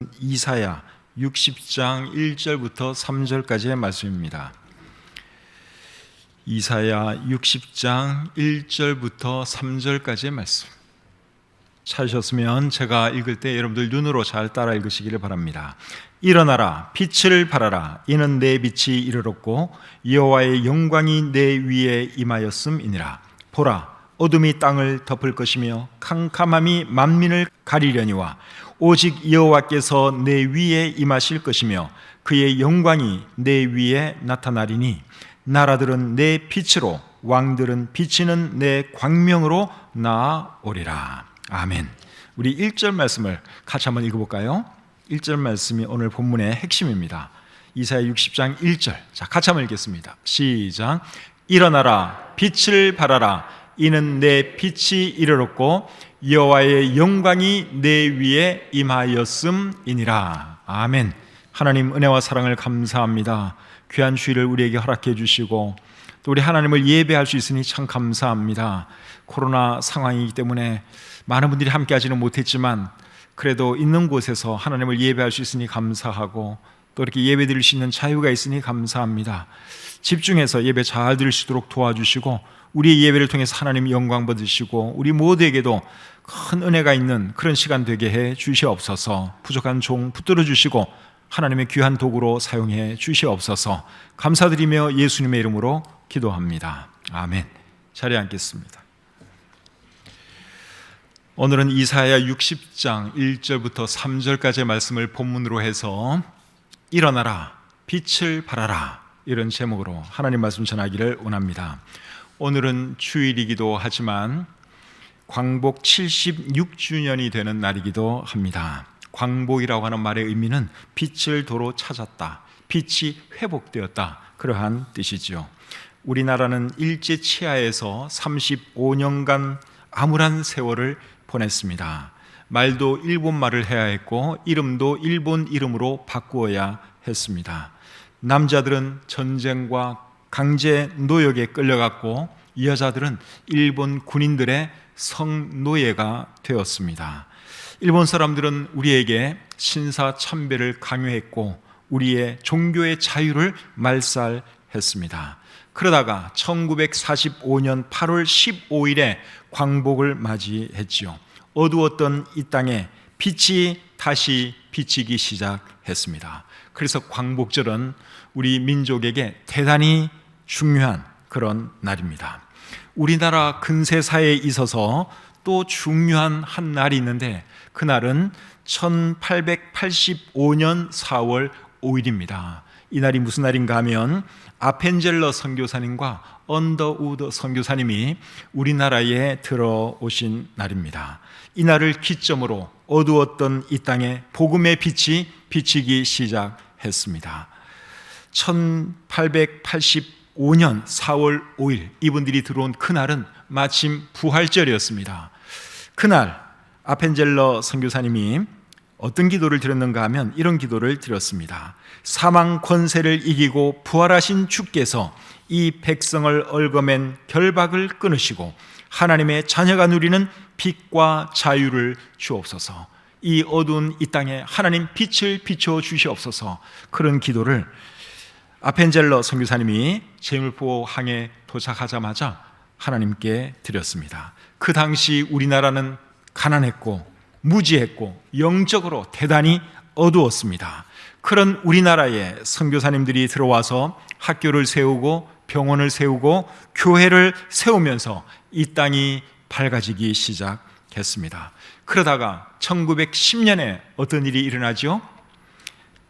오늘은 이사야 60장 1절부터 3절까지의 말씀입니다. 이사야 60장 1절부터 3절까지의 말씀. 찾으셨으면 제가 읽을 때 여러분들 눈으로 잘 따라 읽으시기를 바랍니다. 일어나라, 빛을 발하라. 이는 내 빛이 이르렀고 여호와의 영광이 내 위에 임하였음이니라. 보라, 어둠이 땅을 덮을 것이며 캄캄함이 만민을 가리려니와 오직 여호와께서 내 위에 임하실 것이며 그의 영광이 내 위에 나타나리니 나라들은 내 빛으로 왕들은 비치는 내 광명으로 나아오리라. 아멘. 우리 1절 말씀을 같이 한번 읽어볼까요? 1절 말씀이 오늘 본문의 핵심입니다. 이사야 60장 1절. 자, 같이 한번 읽겠습니다. 시작. 일어나라, 빛을 발하라. 이는 내 빛이 이르렀고 여호와의 영광이 내 위에 임하였음이니라. 아멘. 하나님 은혜와 사랑을 감사합니다. 귀한 주일을 우리에게 허락해 주시고 또 우리 하나님을 예배할 수 있으니 참 감사합니다. 코로나 상황이기 때문에 많은 분들이 함께하지는 못했지만 그래도 있는 곳에서 하나님을 예배할 수 있으니 감사하고 또 이렇게 예배 드릴 수 있는 자유가 있으니 감사합니다. 집중해서 예배 잘 드릴 수 있도록 도와주시고 우리의 예배를 통해서 하나님 영광 받으시고 우리 모두에게도 큰 은혜가 있는 그런 시간 되게 해 주시옵소서. 부족한 종 붙들어 주시고 하나님의 귀한 도구로 사용해 주시옵소서. 감사드리며 예수님의 이름으로 기도합니다. 아멘. 자리에 앉겠습니다. 오늘은 이사야 60장 1절부터 3절까지의 말씀을 본문으로 해서 일어나라, 빛을 발하라, 이런 제목으로 하나님 말씀 전하기를 원합니다. 오늘은 주일이기도 하지만 광복 76주년이 되는 날이기도 합니다. 광복이라고 하는 말의 의미는 빛을 도로 찾았다, 빛이 회복되었다, 그러한 뜻이지요. 우리나라는 일제 치하에서 35년간 암울한 세월을 보냈습니다. 말도 일본 말을 해야 했고 이름도 일본 이름으로 바꾸어야 했습니다. 남자들은 전쟁과 강제 노역에 끌려갔고 여자들은 일본 군인들의 성노예가 되었습니다. 일본 사람들은 우리에게 신사참배를 강요했고 우리의 종교의 자유를 말살했습니다. 그러다가 1945년 8월 15일에 광복을 맞이했지요. 어두웠던 이 땅에 빛이 다시 비치기 시작했습니다. 그래서 광복절은 우리 민족에게 대단히 중요한 그런 날입니다. 우리나라 근세사에 있어서 또 중요한 한 날이 있는데 그날은 1885년 4월 5일입니다. 이 날이 무슨 날인가 하면 아펜젤러 선교사님과 언더우드 선교사님이 우리나라에 들어오신 날입니다. 이 날을 기점으로 어두웠던 이 땅에 복음의 빛이 비치기 시작했습니다. 1885년 4월 5일 이분들이 들어온 그날은 마침 부활절이었습니다. 그날 아펜젤러 선교사님이 어떤 기도를 드렸는가 하면 이런 기도를 드렸습니다. 사망 권세를 이기고 부활하신 주께서 이 백성을 얽어맨 결박을 끊으시고 하나님의 자녀가 누리는 빛과 자유를 주옵소서. 이 어두운 이 땅에 하나님 빛을 비춰 주시옵소서. 그런 기도를 아펜젤러 선교사님이 제물포항에 도착하자마자 하나님께 드렸습니다. 그 당시 우리나라는 가난했고 무지했고 영적으로 대단히 어두웠습니다. 그런 우리나라에 선교사님들이 들어와서 학교를 세우고 병원을 세우고 교회를 세우면서 이 땅이 밝아지기 시작했습니다. 그러다가 1910년에 어떤 일이 일어나죠?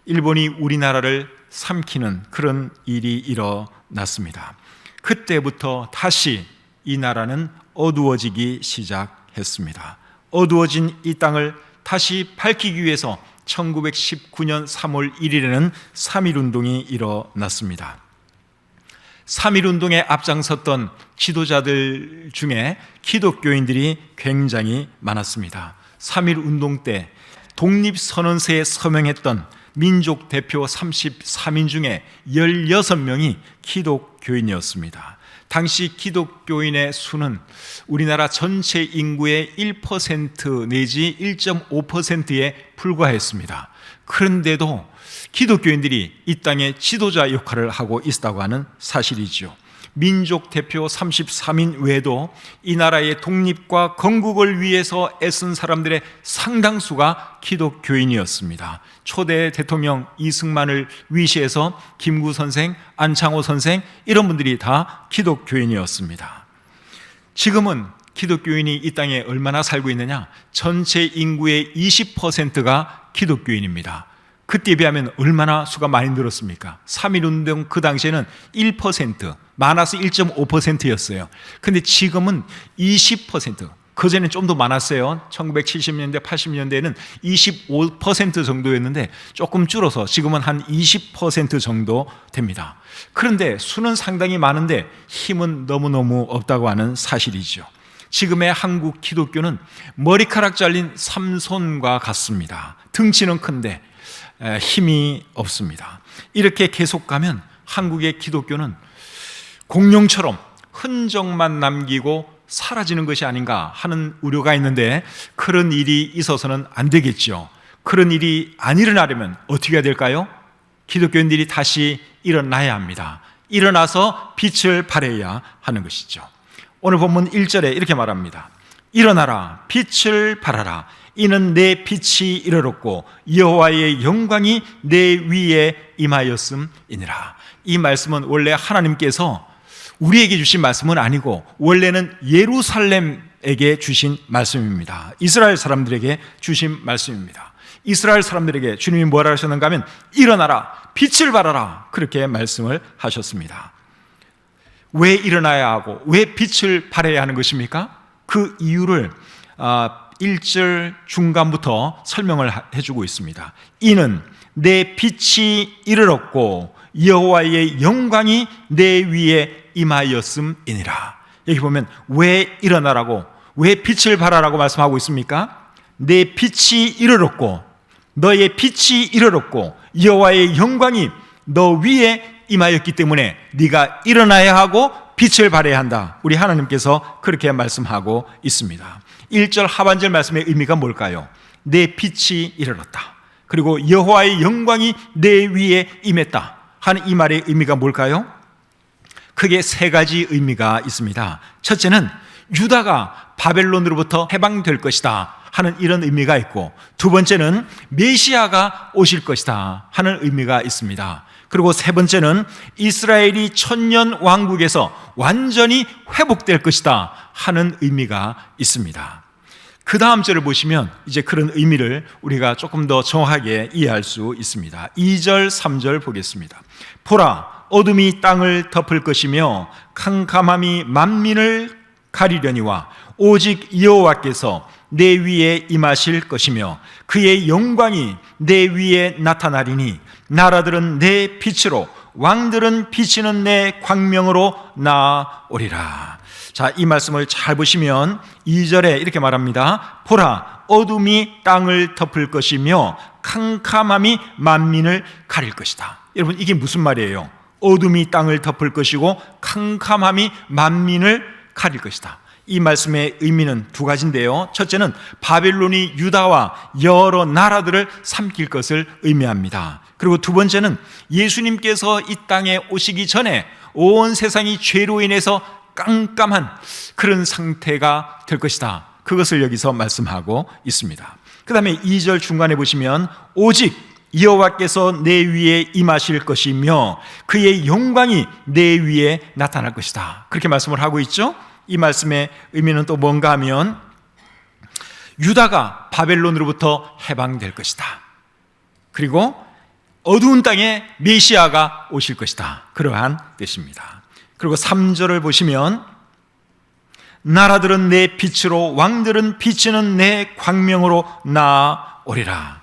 일본이 우리나라를 삼키는 그런 일이 일어났습니다. 그때부터 다시 이 나라는 어두워지기 시작했습니다. 어두워진 이 땅을 다시 밝히기 위해서 1919년 3월 1일에는 3.1운동이 일어났습니다. 3.1운동에 앞장섰던 지도자들 중에 기독교인들이 굉장히 많았습니다. 3.1운동 때 독립선언서에 서명했던 민족 대표 33인 중에 16명이 기독교인이었습니다. 당시 기독교인의 수는 우리나라 전체 인구의 1% 내지 1.5%에 불과했습니다. 그런데도 기독교인들이 이 땅의 지도자 역할을 하고 있다고 하는 사실이지요. 민족 대표 33인 외에도 이 나라의 독립과 건국을 위해서 애쓴 사람들의 상당수가 기독교인이었습니다. 초대 대통령 이승만을 위시해서 김구 선생, 안창호 선생 이런 분들이 다 기독교인이었습니다. 지금은 기독교인이 이 땅에 얼마나 살고 있느냐? 전체 인구의 20%가 기독교인입니다. 그때에 비하면 얼마나 수가 많이 늘었습니까? 3.1운동 그 당시에는 1%, 많아서 1.5%였어요. 근데 지금은 20%, 그전에는 좀 더 많았어요. 1970년대, 80년대에는 25% 정도였는데 조금 줄어서 지금은 한 20% 정도 됩니다. 그런데 수는 상당히 많은데 힘은 너무너무 없다고 하는 사실이죠. 지금의 한국 기독교는 머리카락 잘린 삼손과 같습니다. 등치는 큰데 힘이 없습니다. 이렇게 계속 가면 한국의 기독교는 공룡처럼 흔적만 남기고 사라지는 것이 아닌가 하는 우려가 있는데 그런 일이 있어서는 안 되겠죠. 그런 일이 안 일어나려면 어떻게 해야 될까요? 기독교인들이 다시 일어나야 합니다. 일어나서 빛을 발해야 하는 것이죠. 오늘 본문 1절에 이렇게 말합니다. 일어나라, 빛을 발하라. 이는 내 빛이 이르렀고 여호와의 영광이 내 위에 임하였음이니라. 이 말씀은 원래 하나님께서 우리에게 주신 말씀은 아니고 원래는 예루살렘에게 주신 말씀입니다. 이스라엘 사람들에게 주신 말씀입니다. 이스라엘 사람들에게 주님이 뭐라 하셨는가 하면 일어나라, 빛을 발하라 그렇게 말씀을 하셨습니다. 왜 일어나야 하고 왜 빛을 발해야 하는 것입니까? 그 이유를 1절 중간부터 설명을 해주고 있습니다. 이는 내 빛이 이르렀고 여호와의 영광이 내 위에 임하였음이니라. 여기 보면 왜 일어나라고, 왜 빛을 발하라고 말씀하고 있습니까? 내 빛이 이르렀고 너의 빛이 이르렀고 여호와의 영광이 너 위에 임하였기 때문에 네가 일어나야 하고 빛을 발해야 한다. 우리 하나님께서 그렇게 말씀하고 있습니다. 1절 하반절 말씀의 의미가 뭘까요? 내 빛이 이르렀다. 그리고 여호와의 영광이 내 위에 임했다 하는 이 말의 의미가 뭘까요? 크게 세 가지 의미가 있습니다. 첫째는 유다가 바벨론으로부터 해방될 것이다 하는 이런 의미가 있고, 두 번째는 메시아가 오실 것이다 하는 의미가 있습니다. 그리고 세 번째는 이스라엘이 천년 왕국에서 완전히 회복될 것이다 하는 의미가 있습니다. 그 다음 절을 보시면 이제 그런 의미를 우리가 조금 더 정확하게 이해할 수 있습니다. 2절, 3절 보겠습니다. 보라, 어둠이 땅을 덮을 것이며 캄캄함이 만민을 가리려니와 오직 여호와께서 내 위에 임하실 것이며 그의 영광이 내 위에 나타나리니 나라들은 내 빛으로 왕들은 비치는 내 광명으로 나아오리라. 자, 이 말씀을 잘 보시면 2절에 이렇게 말합니다. 보라, 어둠이 땅을 덮을 것이며 캄캄함이 만민을 가릴 것이다. 여러분, 이게 무슨 말이에요? 어둠이 땅을 덮을 것이고 캄캄함이 만민을 가릴 것이다. 이 말씀의 의미는 두 가지인데요. 첫째는 바벨론이 유다와 여러 나라들을 삼킬 것을 의미합니다. 그리고 두 번째는 예수님께서 이 땅에 오시기 전에 온 세상이 죄로 인해서 깜깜한 그런 상태가 될 것이다. 그것을 여기서 말씀하고 있습니다. 그 다음에 2절 중간에 보시면 오직 여호와께서 내 위에 임하실 것이며 그의 영광이 내 위에 나타날 것이다. 그렇게 말씀을 하고 있죠. 이 말씀의 의미는 또 뭔가 하면 유다가 바벨론으로부터 해방될 것이다. 그리고 어두운 땅에 메시아가 오실 것이다. 그러한 뜻입니다. 그리고 3절을 보시면 나라들은 내 빛으로 왕들은 비치는 내 광명으로 나아오리라.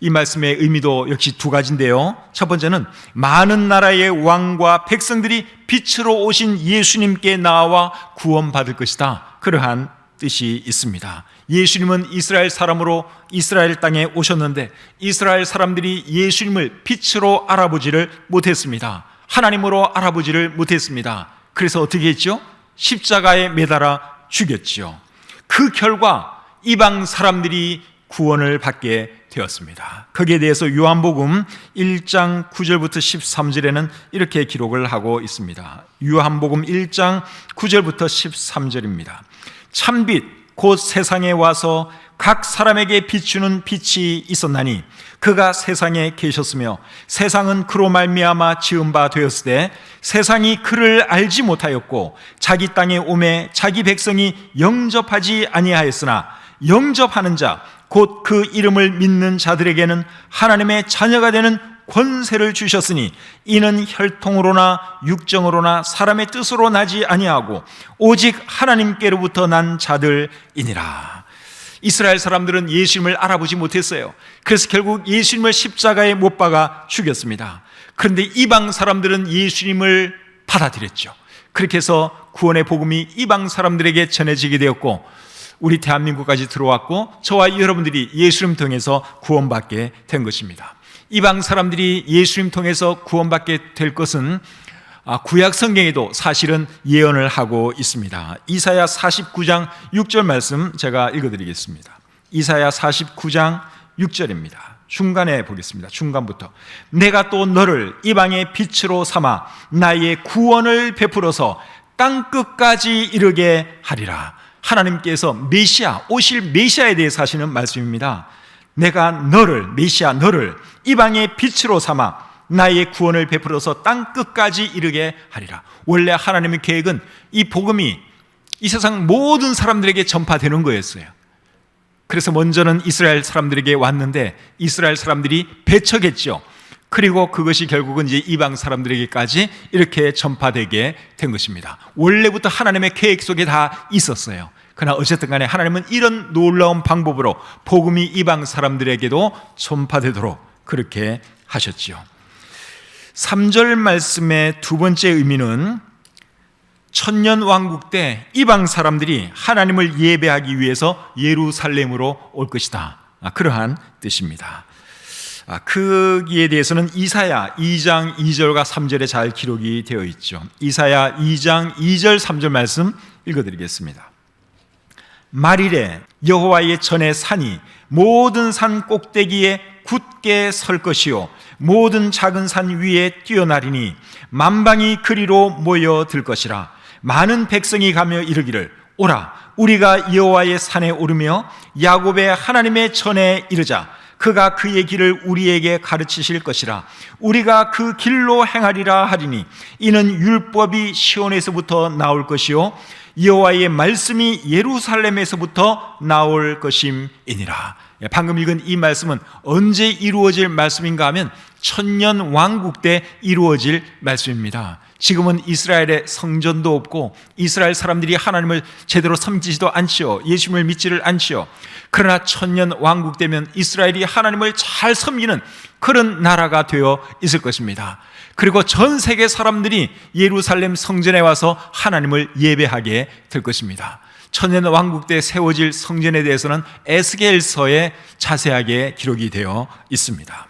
이 말씀의 의미도 역시 두 가지인데요. 첫 번째는 많은 나라의 왕과 백성들이 빛으로 오신 예수님께 나와 구원받을 것이다. 그러한 뜻이 있습니다. 예수님은 이스라엘 사람으로 이스라엘 땅에 오셨는데 이스라엘 사람들이 예수님을 빛으로 알아보지를 못했습니다. 하나님으로 알아보지를 못했습니다. 그래서 어떻게 했죠? 십자가에 매달아 죽였죠. 그 결과 이방 사람들이 구원을 받게 되었습니다. 거기에 대해서 요한복음 1장 9절부터 13절에는 이렇게 기록을 하고 있습니다. 요한복음 1장 9절부터 13절입니다. 참빛 곧 세상에 와서 각 사람에게 비추는 빛이 있었나니 그가 세상에 계셨으며 세상은 그로 말미암아 지은 바 되었으되 세상이 그를 알지 못하였고 자기 땅에 오매 자기 백성이 영접하지 아니하였으나 영접하는 자 곧 그 이름을 믿는 자들에게는 하나님의 자녀가 되는 권세를 주셨으니 이는 혈통으로나 육정으로나 사람의 뜻으로 나지 아니하고 오직 하나님께로부터 난 자들이니라. 이스라엘 사람들은 예수님을 알아보지 못했어요. 그래서 결국 예수님을 십자가에 못 박아 죽였습니다. 그런데 이방 사람들은 예수님을 받아들였죠. 그렇게 해서 구원의 복음이 이방 사람들에게 전해지게 되었고 우리 대한민국까지 들어왔고 저와 여러분들이 예수님 통해서 구원받게 된 것입니다. 이방 사람들이 예수님 통해서 구원받게 될 것은 구약 성경에도 사실은 예언을 하고 있습니다. 이사야 49장 6절 말씀 제가 읽어드리겠습니다. 이사야 49장 6절입니다. 중간에 보겠습니다. 중간부터. 내가 또 너를 이방의 빛으로 삼아 나의 구원을 베풀어서 땅끝까지 이르게 하리라. 하나님께서 메시아, 오실 메시아에 대해서 하시는 말씀입니다. 내가 너를, 메시아 너를 이방의 빛으로 삼아 나의 구원을 베풀어서 땅 끝까지 이르게 하리라. 원래 하나님의 계획은 이 복음이 이 세상 모든 사람들에게 전파되는 거였어요. 그래서 먼저는 이스라엘 사람들에게 왔는데 이스라엘 사람들이 배척했죠. 그리고 그것이 결국은 이제 이방 사람들에게까지 이렇게 전파되게 된 것입니다. 원래부터 하나님의 계획 속에 다 있었어요. 그러나 어쨌든 간에 하나님은 이런 놀라운 방법으로 복음이 이방 사람들에게도 전파되도록 그렇게 하셨지요. 3절 말씀의 두 번째 의미는 천년 왕국 때 이방 사람들이 하나님을 예배하기 위해서 예루살렘으로 올 것이다. 그러한 뜻입니다. 거기에 대해서는 이사야 2장 2절과 3절에 잘 기록이 되어 있죠. 이사야 2장 2절 3절 말씀 읽어드리겠습니다. 말이래 여호와의 전에 산이 모든 산 꼭대기에 굳게 설 것이요 모든 작은 산 위에 뛰어나리니 만방이 그리로 모여들 것이라. 많은 백성이 가며 이르기를 오라 우리가 여호와의 산에 오르며 야곱의 하나님의 전에 이르자. 그가 그의 길을 우리에게 가르치실 것이라. 우리가 그 길로 행하리라 하리니 이는 율법이 시온에서부터 나올 것이요 여호와의 말씀이 예루살렘에서부터 나올 것임이니라. 방금 읽은 이 말씀은 언제 이루어질 말씀인가 하면 천년 왕국 때 이루어질 말씀입니다. 지금은 이스라엘에 성전도 없고 이스라엘 사람들이 하나님을 제대로 섬기지도 않지요. 예수님을 믿지를 않지요. 그러나 천년 왕국 되면 이스라엘이 하나님을 잘 섬기는 그런 나라가 되어 있을 것입니다. 그리고 전 세계 사람들이 예루살렘 성전에 와서 하나님을 예배하게 될 것입니다. 천년 왕국 때 세워질 성전에 대해서는 에스겔서에 자세하게 기록이 되어 있습니다.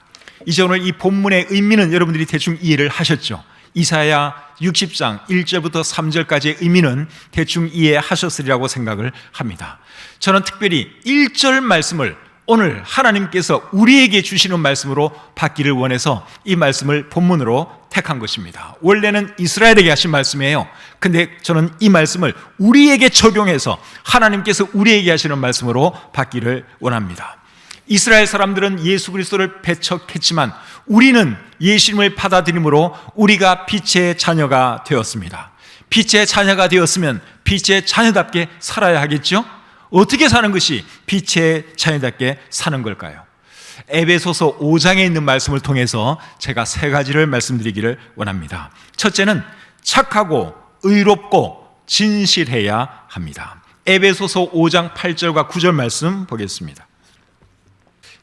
이제 오늘 이 본문의 의미는 여러분들이 대충 이해를 하셨죠? 이사야 60장 1절부터 3절까지의 의미는 대충 이해하셨으리라고 생각을 합니다. 저는 특별히 1절 말씀을 오늘 하나님께서 우리에게 주시는 말씀으로 받기를 원해서 이 말씀을 본문으로 택한 것입니다. 원래는 이스라엘에게 하신 말씀이에요. 근데 저는 이 말씀을 우리에게 적용해서 하나님께서 우리에게 하시는 말씀으로 받기를 원합니다. 이스라엘 사람들은 예수 그리스도를 배척했지만 우리는 예수님을 받아들임으로 우리가 빛의 자녀가 되었습니다. 빛의 자녀가 되었으면 빛의 자녀답게 살아야 하겠죠? 어떻게 사는 것이 빛의 자녀답게 사는 걸까요? 에베소서 5장에 있는 말씀을 통해서 제가 세 가지를 말씀드리기를 원합니다. 첫째는 착하고 의롭고 진실해야 합니다. 에베소서 5장 8절과 9절 말씀 보겠습니다.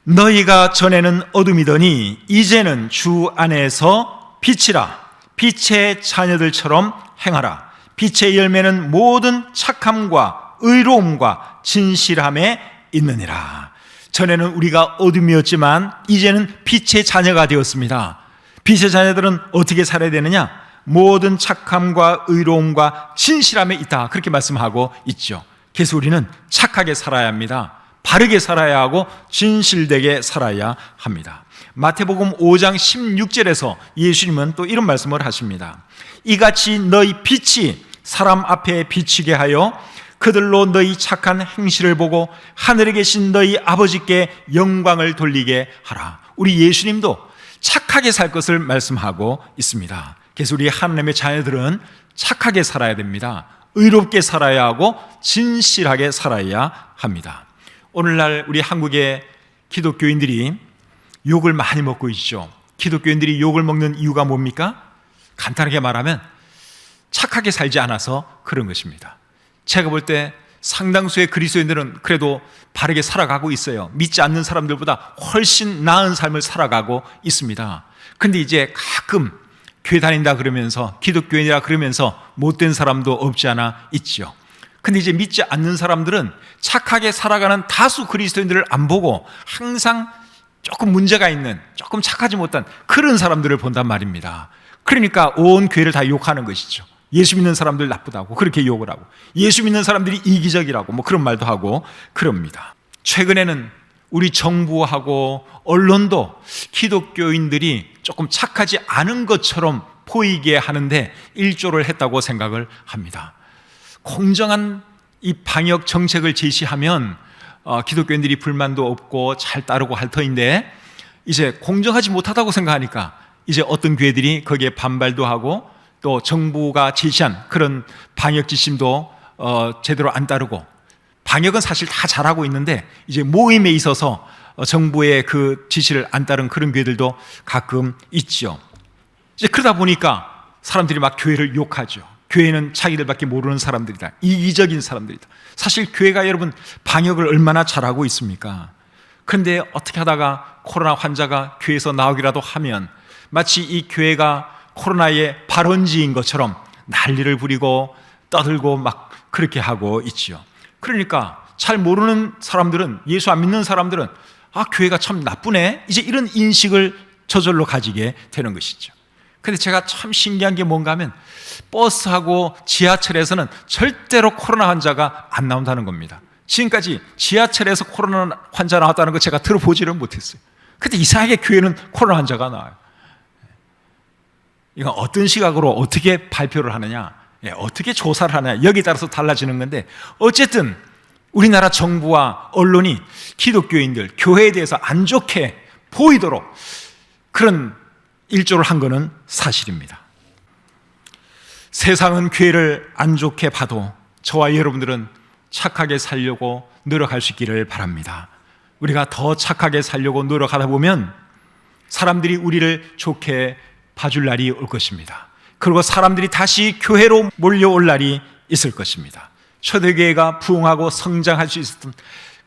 너희가 전에는 어둠이더니 이제는 주 안에서 빛이라. 빛의 자녀들처럼 행하라. 빛의 열매는 모든 착함과 의로움과 진실함에 있느니라. 전에는 우리가 어둠이었지만 이제는 빛의 자녀가 되었습니다. 빛의 자녀들은 어떻게 살아야 되느냐? 모든 착함과 의로움과 진실함에 있다, 그렇게 말씀하고 있죠. 그래서 우리는 착하게 살아야 합니다. 바르게 살아야 하고 진실되게 살아야 합니다. 마태복음 5장 16절에서 예수님은 또 이런 말씀을 하십니다. 이같이 너희 빛이 사람 앞에 비치게 하여 그들로 너희 착한 행실을 보고 하늘에 계신 너희 아버지께 영광을 돌리게 하라. 우리 예수님도 착하게 살 것을 말씀하고 있습니다. 그래서 우리 하나님의 자녀들은 착하게 살아야 됩니다. 의롭게 살아야 하고 진실하게 살아야 합니다. 오늘날 우리 한국의 기독교인들이 욕을 많이 먹고 있죠. 기독교인들이 욕을 먹는 이유가 뭡니까? 간단하게 말하면 착하게 살지 않아서 그런 것입니다. 제가 볼 때 상당수의 그리스도인들은 그래도 바르게 살아가고 있어요. 믿지 않는 사람들보다 훨씬 나은 삶을 살아가고 있습니다. 그런데 이제 가끔 교회 다닌다 그러면서, 기독교인이라 그러면서 못된 사람도 없지 않아 있죠. 근데 이제 믿지 않는 사람들은 착하게 살아가는 다수 그리스도인들을 안 보고 항상 조금 문제가 있는, 조금 착하지 못한 그런 사람들을 본단 말입니다. 그러니까 온 교회를 다 욕하는 것이죠. 예수 믿는 사람들 나쁘다고 그렇게 욕을 하고, 예수 믿는 사람들이 이기적이라고 뭐 그런 말도 하고 그럽니다. 최근에는 우리 정부하고 언론도 기독교인들이 조금 착하지 않은 것처럼 보이게 하는데 일조를 했다고 생각을 합니다. 공정한 이 방역 정책을 제시하면 기독교인들이 불만도 없고 잘 따르고 할 터인데, 이제 공정하지 못하다고 생각하니까 이제 어떤 교회들이 거기에 반발도 하고 또 정부가 제시한 그런 방역 지침도 제대로 안 따르고, 방역은 사실 다 잘하고 있는데 이제 모임에 있어서 정부의 그 지시를 안 따른 그런 교회들도 가끔 있죠. 이제 그러다 보니까 사람들이 막 교회를 욕하죠. 교회는 자기들밖에 모르는 사람들이다, 이기적인 사람들이다. 사실 교회가 여러분 방역을 얼마나 잘하고 있습니까? 그런데 어떻게 하다가 코로나 환자가 교회에서 나오기라도 하면 마치 이 교회가 코로나의 발원지인 것처럼 난리를 부리고 떠들고 막 그렇게 하고 있죠. 그러니까 잘 모르는 사람들은, 예수 안 믿는 사람들은 아, 교회가 참 나쁘네, 이제 이런 인식을 저절로 가지게 되는 것이죠. 근데 제가 참 신기한 게 뭔가 하면 버스하고 지하철에서는 절대로 코로나 환자가 안 나온다는 겁니다. 지금까지 지하철에서 코로나 환자 나왔다는 거 제가 들어보지를 못했어요. 근데 이상하게 교회는 코로나 환자가 나와요. 이건 어떤 시각으로 어떻게 발표를 하느냐, 어떻게 조사를 하느냐, 여기에 따라서 달라지는 건데, 어쨌든 우리나라 정부와 언론이 기독교인들, 교회에 대해서 안 좋게 보이도록 그런 일조를 한 것은 사실입니다. 세상은 교회를 안 좋게 봐도 저와 여러분들은 착하게 살려고 노력할 수 있기를 바랍니다. 우리가 더 착하게 살려고 노력하다 보면 사람들이 우리를 좋게 봐줄 날이 올 것입니다. 그리고 사람들이 다시 교회로 몰려올 날이 있을 것입니다. 초대교회가 부흥하고 성장할 수 있었던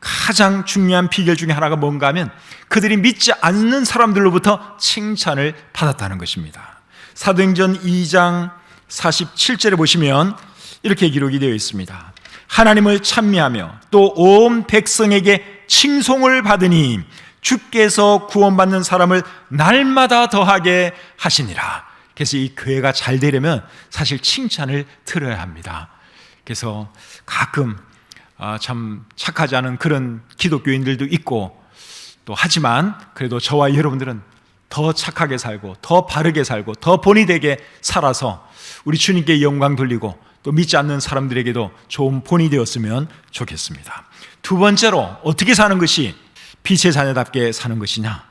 가장 중요한 비결 중에 하나가 뭔가 하면 그들이 믿지 않는 사람들로부터 칭찬을 받았다는 것입니다. 사도행전 2장 47절에 보시면 이렇게 기록이 되어 있습니다. 하나님을 찬미하며 또 온 백성에게 칭송을 받으니 주께서 구원받는 사람을 날마다 더하게 하시니라. 그래서 이 교회가 잘 되려면 사실 칭찬을 들어야 합니다. 그래서 가끔 참 착하지 않은 그런 기독교인들도 있고 또 하지만 그래도 저와 여러분들은 더 착하게 살고 더 바르게 살고 더 본이 되게 살아서 우리 주님께 영광 돌리고 또 믿지 않는 사람들에게도 좋은 본이 되었으면 좋겠습니다. 두 번째로 어떻게 사는 것이 빛의 자녀답게 사는 것이냐?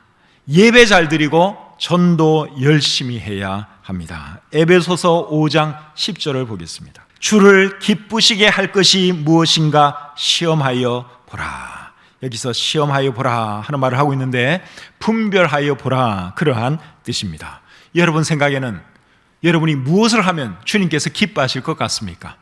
예배 잘 드리고 전도 열심히 해야 합니다. 에베소서 5장 10절을 보겠습니다. 주를 기쁘시게 할 것이 무엇인가 시험하여 보라. 여기서 시험하여 보라 하는 말을 하고 있는데 분별하여 보라, 그러한 뜻입니다. 여러분 생각에는 여러분이 무엇을 하면 주님께서 기뻐하실 것 같습니까?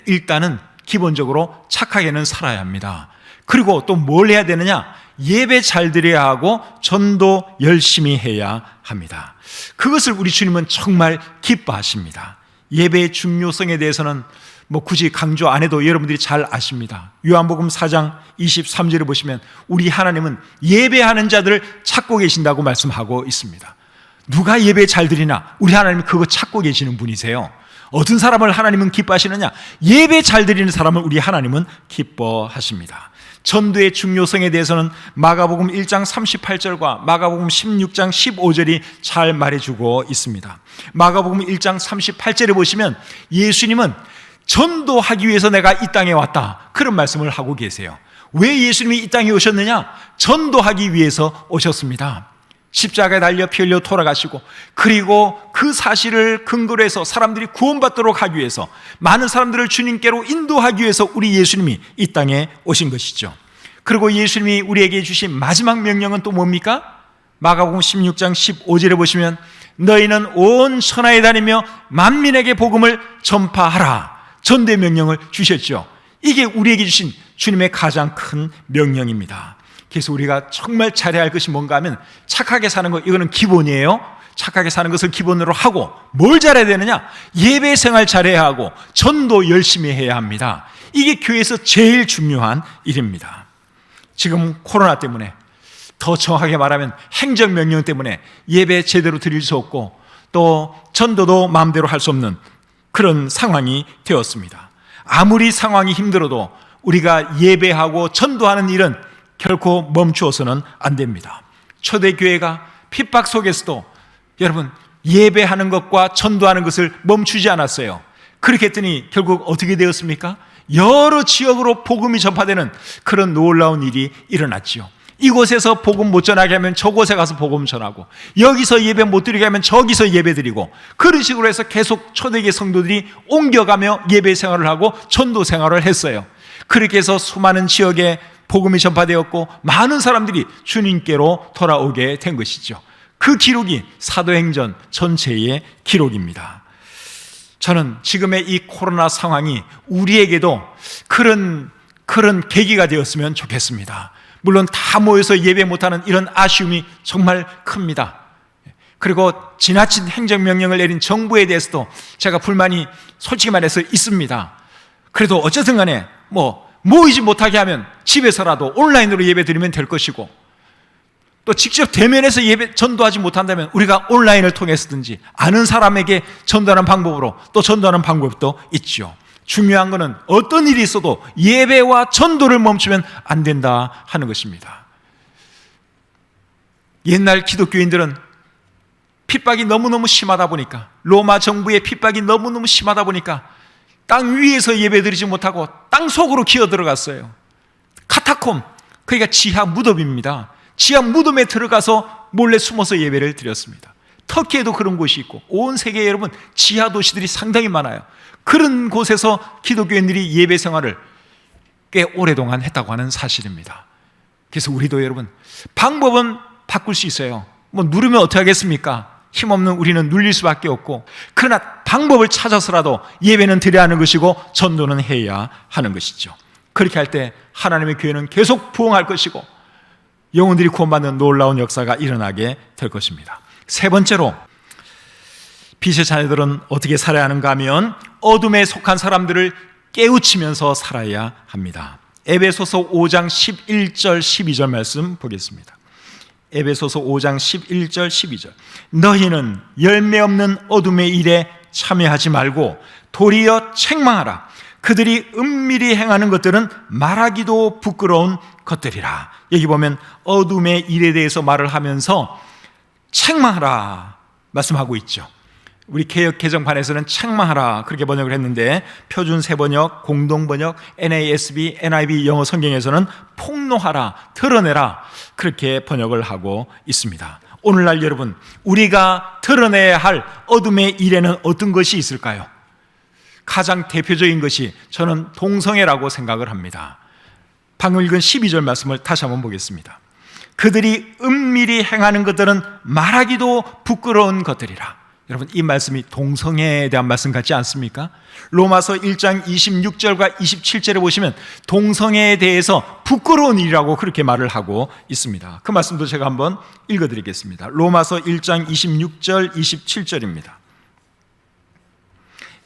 일단은 기본적으로 착하게는 살아야 합니다. 그리고 또 뭘 해야 되느냐? 예배 잘 드려야 하고 전도 열심히 해야 합니다. 그것을 우리 주님은 정말 기뻐하십니다. 예배의 중요성에 대해서는 뭐 굳이 강조 안 해도 여러분들이 잘 아십니다. 요한복음 4장 23절을 보시면 우리 하나님은 예배하는 자들을 찾고 계신다고 말씀하고 있습니다. 누가 예배 잘 드리나? 우리 하나님은 그거 찾고 계시는 분이세요. 어떤 사람을 하나님은 기뻐하시느냐? 예배 잘 드리는 사람을 우리 하나님은 기뻐하십니다. 전도의 중요성에 대해서는 마가복음 1장 38절과 마가복음 16장 15절이 잘 말해주고 있습니다. 마가복음 1장 38절에 보시면 예수님은 전도하기 위해서 내가 이 땅에 왔다, 그런 말씀을 하고 계세요. 왜 예수님이 이 땅에 오셨느냐? 전도하기 위해서 오셨습니다. 십자가에 달려 피 흘려 돌아가시고, 그리고 그 사실을 근거로 해서 사람들이 구원받도록 하기 위해서, 많은 사람들을 주님께로 인도하기 위해서 우리 예수님이 이 땅에 오신 것이죠. 그리고 예수님이 우리에게 주신 마지막 명령은 또 뭡니까? 마가복음 16장 15절에 보시면 너희는 온 천하에 다니며 만민에게 복음을 전파하라, 전도의 명령을 주셨죠. 이게 우리에게 주신 주님의 가장 큰 명령입니다. 그래서 우리가 정말 잘해야 할 것이 뭔가 하면, 착하게 사는 것, 이거는 기본이에요. 착하게 사는 것을 기본으로 하고, 뭘 잘해야 되느냐? 예배 생활 잘해야 하고 전도 열심히 해야 합니다. 이게 교회에서 제일 중요한 일입니다. 지금 코로나 때문에, 더 정확하게 말하면 행정명령 때문에 예배 제대로 드릴 수 없고, 또 전도도 마음대로 할 수 없는 그런 상황이 되었습니다. 아무리 상황이 힘들어도 우리가 예배하고 전도하는 일은 결코 멈추어서는 안 됩니다. 초대교회가 핍박 속에서도 여러분 예배하는 것과 전도하는 것을 멈추지 않았어요. 그렇게 했더니 결국 어떻게 되었습니까? 여러 지역으로 복음이 전파되는 그런 놀라운 일이 일어났지요. 이곳에서 복음 못 전하게 하면 저곳에 가서 복음 전하고, 여기서 예배 못 드리게 하면 저기서 예배 드리고, 그런 식으로 해서 계속 초대교회 성도들이 옮겨가며 예배 생활을 하고 전도 생활을 했어요. 그렇게 해서 수많은 지역에 복음이 전파되었고, 많은 사람들이 주님께로 돌아오게 된 것이죠. 그 기록이 사도행전 전체의 기록입니다. 저는 지금의 이 코로나 상황이 우리에게도 그런 계기가 되었으면 좋겠습니다. 물론 다 모여서 예배 못하는 이런 아쉬움이 정말 큽니다. 그리고 지나친 행정명령을 내린 정부에 대해서도 제가 불만이 솔직히 말해서 있습니다. 그래도 어쨌든 간에 모이지 못하게 하면 집에서라도 온라인으로 예배 드리면 될 것이고, 또 직접 대면해서 예배 전도하지 못한다면 우리가 온라인을 통해서든지 아는 사람에게 전도하는 방법으로 또 전도하는 방법도 있죠. 중요한 것은 어떤 일이 있어도 예배와 전도를 멈추면 안 된다 하는 것입니다. 옛날 기독교인들은 핍박이 너무너무 심하다 보니까, 로마 정부의 핍박이 너무너무 심하다 보니까 땅 위에서 예배드리지 못하고 땅 속으로 기어 들어갔어요. 카타콤, 그러니까 지하 무덤입니다. 지하 무덤에 들어가서 몰래 숨어서 예배를 드렸습니다. 터키에도 그런 곳이 있고, 온 세계에 여러분 지하 도시들이 상당히 많아요. 그런 곳에서 기독교인들이 예배 생활을 꽤 오랫동안 했다고 하는 사실입니다. 그래서 우리도 여러분 방법은 바꿀 수 있어요. 누르면 어떻게 하겠습니까? 힘없는 우리는 눌릴 수밖에 없고, 그러나 방법을 찾아서라도 예배는 드려야 하는 것이고 전도는 해야 하는 것이죠. 그렇게 할 때 하나님의 교회는 계속 부흥할 것이고 영혼들이 구원받는 놀라운 역사가 일어나게 될 것입니다. 세 번째로, 빛의 자녀들은 어떻게 살아야 하는가 하면 어둠에 속한 사람들을 깨우치면서 살아야 합니다. 에베소서 5장 11절 12절 말씀 보겠습니다. 에베소서 5장 11절 12절. 너희는 열매 없는 어둠의 일에 참여하지 말고 도리어 책망하라. 그들이 은밀히 행하는 것들은 말하기도 부끄러운 것들이라. 여기 보면 어둠의 일에 대해서 말을 하면서 책망하라 말씀하고 있죠. 우리 개역 개정판에서는 책망하라 그렇게 번역을 했는데, 표준 세번역, 공동번역, NASB, NIV 영어 성경에서는 폭로하라, 드러내라 그렇게 번역을 하고 있습니다. 오늘날 여러분, 우리가 드러내야 할 어둠의 일에는 어떤 것이 있을까요? 가장 대표적인 것이 저는 동성애라고 생각을 합니다. 방금 읽은 12절 말씀을 다시 한번 보겠습니다. 그들이 은밀히 행하는 것들은 말하기도 부끄러운 것들이라. 여러분, 이 말씀이 동성애에 대한 말씀 같지 않습니까? 로마서 1장 26절과 27절에 보시면 동성애에 대해서 부끄러운 일이라고 그렇게 말을 하고 있습니다. 그 말씀도 제가 한번 읽어드리겠습니다. 로마서 1장 26절 27절입니다.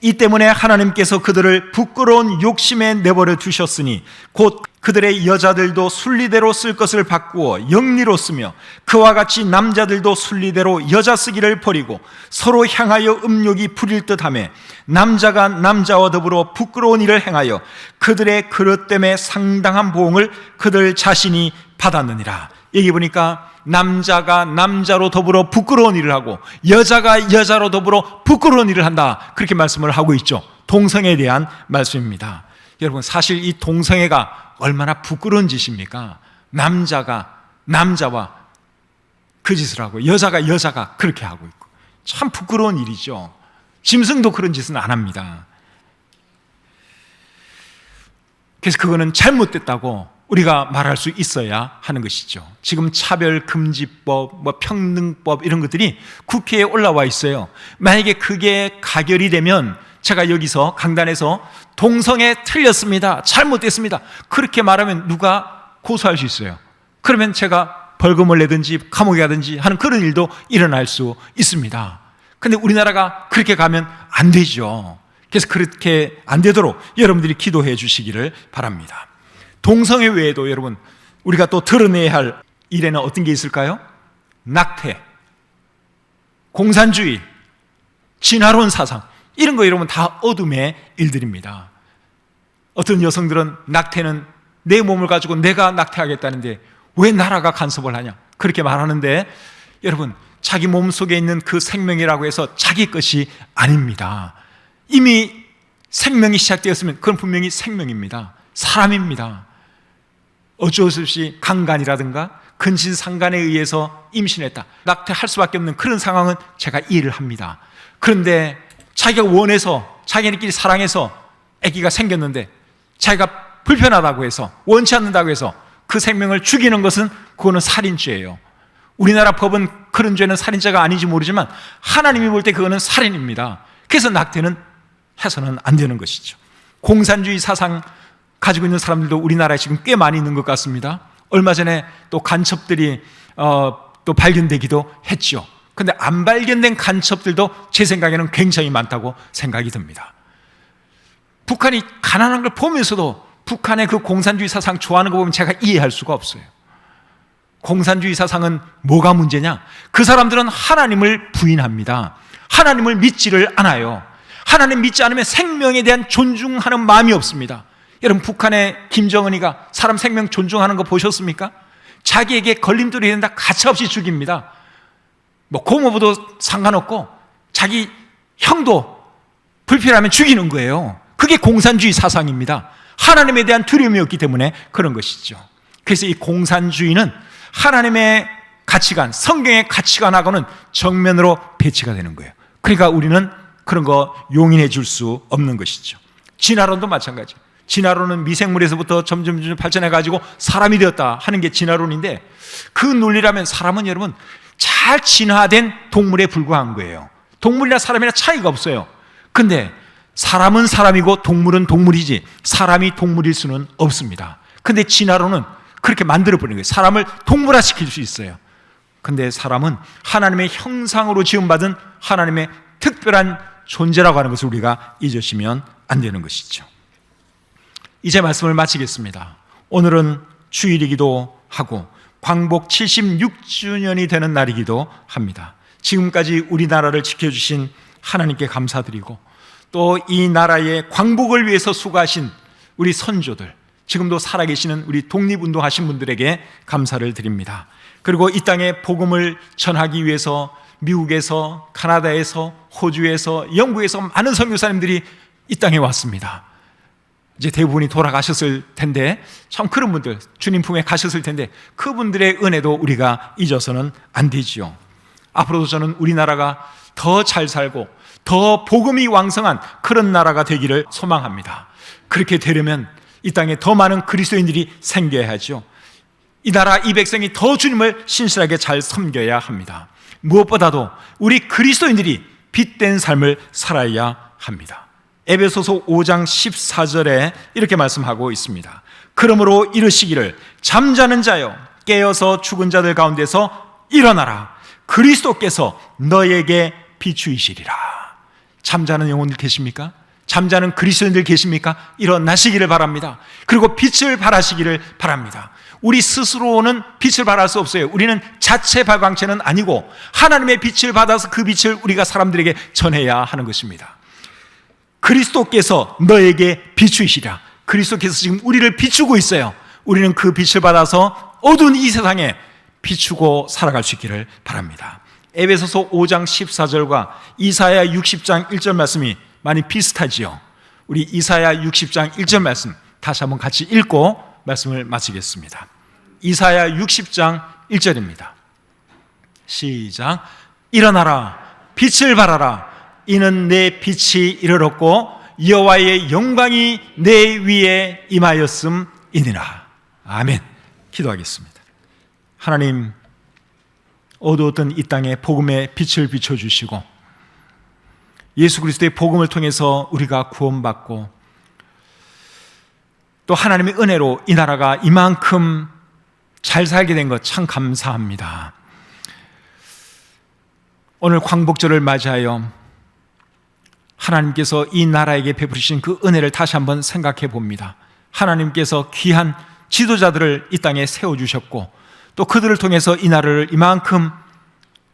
이 때문에 하나님께서 그들을 부끄러운 욕심에 내버려 두셨으니 곧 그들의 여자들도 순리대로 쓸 것을 바꾸어 영리로 쓰며 그와 같이 남자들도 순리대로 여자 쓰기를 버리고 서로 향하여 음욕이 부릴 듯하며 남자가 남자와 더불어 부끄러운 일을 행하여 그들의 그릇됨에 상당한 보응을 그들 자신이 받았느니라. 여기 보니까 남자가 남자로 더불어 부끄러운 일을 하고 여자가 여자로 더불어 부끄러운 일을 한다, 그렇게 말씀을 하고 있죠. 동성애에 대한 말씀입니다. 여러분, 사실 이 동성애가 얼마나 부끄러운 짓입니까? 남자가 남자와 그 짓을 하고 여자가 여자가 그렇게 하고 있고, 참 부끄러운 일이죠. 짐승도 그런 짓은 안 합니다. 그래서 그거는 잘못됐다고 우리가 말할 수 있어야 하는 것이죠. 지금 차별금지법, 평등법 이런 것들이 국회에 올라와 있어요. 만약에 그게 가결이 되면 제가 여기서 강단에서 동성애 틀렸습니다, 잘못됐습니다, 그렇게 말하면 누가 고소할 수 있어요? 그러면 제가 벌금을 내든지 감옥에 가든지 하는 그런 일도 일어날 수 있습니다. 그런데 우리나라가 그렇게 가면 안 되죠. 그래서 그렇게 안 되도록 여러분들이 기도해 주시기를 바랍니다. 동성애 외에도 여러분, 우리가 또 드러내야 할 일에는 어떤 게 있을까요? 낙태, 공산주의, 진화론 사상, 이런 거 여러분 다 어둠의 일들입니다. 어떤 여성들은 낙태는 내 몸을 가지고 내가 낙태하겠다는데 왜 나라가 간섭을 하냐, 그렇게 말하는데 여러분, 자기 몸 속에 있는 그 생명이라고 해서 자기 것이 아닙니다. 이미 생명이 시작되었으면 그건 분명히 생명입니다. 사람입니다. 어쩔 수 없이 강간이라든가 근친상간에 의해서 임신했다, 낙태할 수밖에 없는 그런 상황은 제가 이해를 합니다. 그런데 자기가 원해서, 자기네끼리 사랑해서 아기가 생겼는데 자기가 불편하다고 해서, 원치 않는다고 해서 그 생명을 죽이는 것은 그거는 살인죄예요. 우리나라 법은 그런 죄는 살인죄가 아닌지 모르지만 하나님이 볼 때 그거는 살인입니다. 그래서 낙태는 해서는 안 되는 것이죠. 공산주의 사상 가지고 있는 사람들도 우리나라에 지금 꽤 많이 있는 것 같습니다. 얼마 전에 또 간첩들이 또 발견되기도 했죠. 그런데 안 발견된 간첩들도 제 생각에는 굉장히 많다고 생각이 듭니다. 북한이 가난한 걸 보면서도 북한의 그 공산주의 사상 좋아하는 거 보면 제가 이해할 수가 없어요. 공산주의 사상은 뭐가 문제냐? 그 사람들은 하나님을 부인합니다. 하나님을 믿지를 않아요. 하나님 믿지 않으면 생명에 대한 존중하는 마음이 없습니다. 여러분, 북한의 김정은이가 사람 생명 존중하는 거 보셨습니까? 자기에게 걸림돌이 된다 가차없이 죽입니다. 고모부도 상관없고 자기 형도 불필요하면 죽이는 거예요. 그게 공산주의 사상입니다. 하나님에 대한 두려움이 없기 때문에 그런 것이죠. 그래서 이 공산주의는 하나님의 가치관, 성경의 가치관하고는 정면으로 배치가 되는 거예요. 그러니까 우리는 그런 거 용인해 줄 수 없는 것이죠. 진화론도 마찬가지예요. 진화론은 미생물에서부터 점점 발전해가지고 사람이 되었다 하는 게 진화론인데, 그 논리라면 사람은 여러분 잘 진화된 동물에 불과한 거예요. 동물이나 사람이나 차이가 없어요. 근데 사람은 사람이고 동물은 동물이지 사람이 동물일 수는 없습니다. 근데 진화론은 그렇게 만들어버리는 거예요. 사람을 동물화시킬 수 있어요. 근데 사람은 하나님의 형상으로 지음받은 하나님의 특별한 존재라고 하는 것을 우리가 잊으시면 안 되는 것이죠. 이제 말씀을 마치겠습니다. 오늘은 주일이기도 하고 광복 76주년이 되는 날이기도 합니다. 지금까지 우리나라를 지켜주신 하나님께 감사드리고, 또 이 나라의 광복을 위해서 수고하신 우리 선조들, 지금도 살아계시는 우리 독립운동하신 분들에게 감사를 드립니다. 그리고 이 땅에 복음을 전하기 위해서 미국에서, 카나다에서, 호주에서, 영국에서 많은 선교사님들이 이 땅에 왔습니다. 이제 대부분이 돌아가셨을 텐데, 참 그런 분들 주님 품에 가셨을 텐데 그분들의 은혜도 우리가 잊어서는 안 되지요. 앞으로도 저는 우리나라가 더 잘 살고 더 복음이 왕성한 그런 나라가 되기를 소망합니다. 그렇게 되려면 이 땅에 더 많은 그리스도인들이 생겨야 하죠. 이 나라, 이 백성이 더 주님을 신실하게 잘 섬겨야 합니다. 무엇보다도 우리 그리스도인들이 빛된 삶을 살아야 합니다. 에베소서 5장 14절에 이렇게 말씀하고 있습니다. 그러므로 이르시기를 잠자는 자여 깨어서 죽은 자들 가운데서 일어나라. 그리스도께서 너에게 비추이시리라. 잠자는 영혼들 계십니까? 잠자는 그리스도인들 계십니까? 일어나시기를 바랍니다. 그리고 빛을 발하시기를 바랍니다. 우리 스스로는 빛을 발할 수 없어요. 우리는 자체 발광체는 아니고 하나님의 빛을 받아서 그 빛을 우리가 사람들에게 전해야 하는 것입니다. 그리스도께서 너에게 비추시라. 그리스도께서 지금 우리를 비추고 있어요. 우리는 그 빛을 받아서 어두운 이 세상에 비추고 살아갈 수 있기를 바랍니다. 에베소서 5장 14절과 이사야 60장 1절 말씀이 많이 비슷하지요. 우리 이사야 60장 1절 말씀 다시 한번 같이 읽고 말씀을 마치겠습니다. 이사야 60장 1절입니다. 시작. 일어나라, 빛을 발하라. 이는 내 빛이 이르렀고 여호와의 영광이 내 위에 임하였음이니라. 아멘. 기도하겠습니다. 하나님, 어두웠던 이 땅에 복음의 빛을 비춰주시고 예수 그리스도의 복음을 통해서 우리가 구원받고 또 하나님의 은혜로 이 나라가 이만큼 잘 살게 된 것 참 감사합니다. 오늘 광복절을 맞이하여 하나님께서 이 나라에게 베푸신 그 은혜를 다시 한번 생각해 봅니다. 하나님께서 귀한 지도자들을 이 땅에 세워주셨고 또 그들을 통해서 이 나라를 이만큼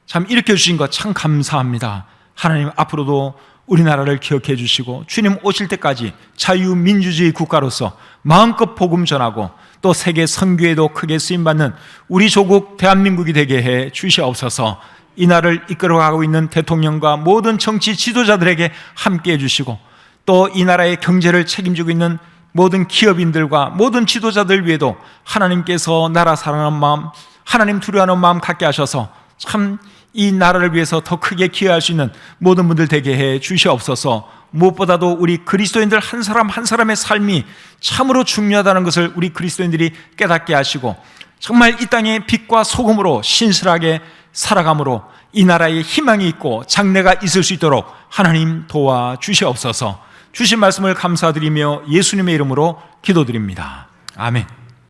참 일으켜주신 것 참 감사합니다. 하나님, 앞으로도 우리나라를 기억해 주시고 주님 오실 때까지 자유민주주의 국가로서 마음껏 복음 전하고 또 세계 선교에도 크게 쓰임받는 우리 조국 대한민국이 되게 해 주시옵소서. 이 나라를 이끌어가고 있는 대통령과 모든 정치 지도자들에게 함께 해주시고 또 이 나라의 경제를 책임지고 있는 모든 기업인들과 모든 지도자들 위에도 하나님께서 나라 사랑하는 마음, 하나님 두려워하는 마음 갖게 하셔서 참 이 나라를 위해서 더 크게 기여할 수 있는 모든 분들 되게 해 주시옵소서. 무엇보다도 우리 그리스도인들 한 사람 한 사람의 삶이 참으로 중요하다는 것을 우리 그리스도인들이 깨닫게 하시고 정말 이 땅의 빛과 소금으로 신실하게 살아감으로 이 나라에 희망이 있고 장래가 있을 수 있도록 하나님 도와주시옵소서. 주신 말씀을 감사드리며 예수님의 이름으로 기도드립니다. 아멘.